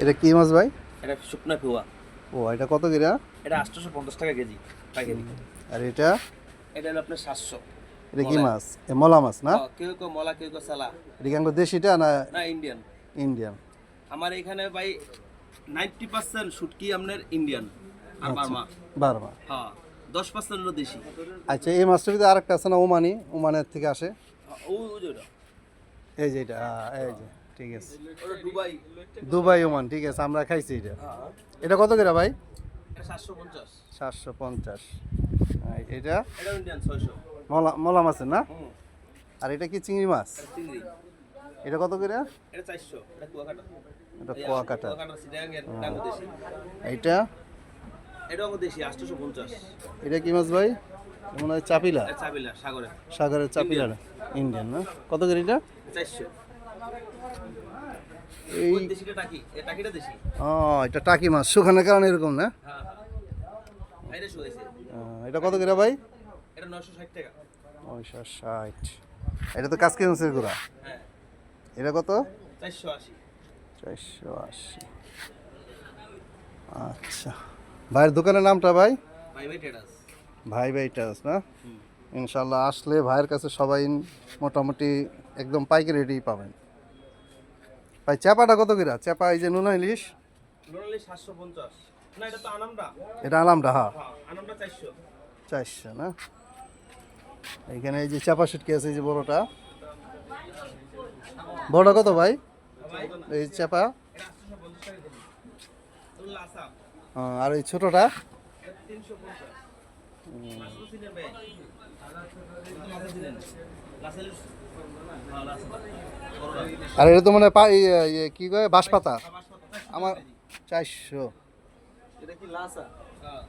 এটা কি মাছ ভাই? এটা শুকনা পোয়া। ও এটা কত করে? এটা 850 টাকা কেজি পাইকারি। আর এটা? এটা হলো আপনার 700। এটা কি মাছ? এ মলা মাছ না? কেউ কেউ মলা, কেউ কেউ সালা। এটা কি আমাদের দেশিটা না না, ইন্ডিয়ান। ইন্ডিয়ান? আমার এখানে ভাই 90% শুটকি আপনার ইন্ডিয়ান আর বার্মা। বারমা। হ্যাঁ, 10% হলো দেশি। আচ্ছা, এই মাছটার ভিতরে আরেকটা আছে না, ওমানি? ওমানের থেকে আসে। ওই যে ওটা। এই যে এটা, এই যে ঠিক আছে। ওটা দুবাই। দুবাই ওমান, ঠিক আছে, আমরা খাইছি এটা। হ্যাঁ, এটা কত করে ভাই? এটা 750। 750। এটা এটা ইন্ডিয়ান 600। মলা মলা মাছের না? হুম, আর এটা কি চিংড়ি মাছ? এটা চিংড়ি। এটা কত করে? এটা 400। এটা কুয়াকাটা। এটা কোয়াকাটা। কুয়াকাটা সিটাঙ্গের ডাঙ্গো দেশি। এইটা? এটাও দেশি 850। এটা কি মাছ ভাই? মনে হয় চাপিলা। এটা চাবিলা সাগরে। সাগরের চাপিলা, ইন্ডিয়ান না? কত করে এটা? 400। এই ওই দেশিটা টাকি, এই টাকিটা দেশি। এটা টাকি মাছ শুকানোর কারণে এরকম না? হ্যাঁ, এটা শুয়েছে। এটা কত করে ভাই? এটা 960 টাকা। 960। এটা তো কাজকি মাছের গুঁড়া। হ্যাঁ, এটা কত? 480। 480। আচ্ছা, ভাইয়ের দোকানের নামটা ভাই? ভাই ভাই টেডাস। ভাই ভাই টাস না? ইনশাল্লাহ আসলে ভাইয়ের কাছে সবাই মোটামুটি একদম পাইকারি রেটেই পাবেন। ভাই চাপাটা কত করে? চাপা এই যে নুনা ইলিশ? নরমালি 750। না, এটা তো আনামটা। এটা আলামটা, হ্যাঁ। হ্যাঁ, আনামটা 400। 400 না? এইখানে এই যে চাপা শুটকি আছে, এই যে বড়টা। বড়টা কত ভাই? ভাই এই চাপা? এটা 850 টাকা কেজি। ওগুলো লাসা। আর এই ছোটটা? এটা 350। লাসা চিনেন ভাই? এটা লাসা চিনেন? লাসা লিস। হ্যাঁ, লাসা। বড়টা। আর এটা তো মানে কি কয় বাঁশপাতা? বাসপাতা 400 আমার কেজি। 400। এটা কি লাসা? হ্যাঁ।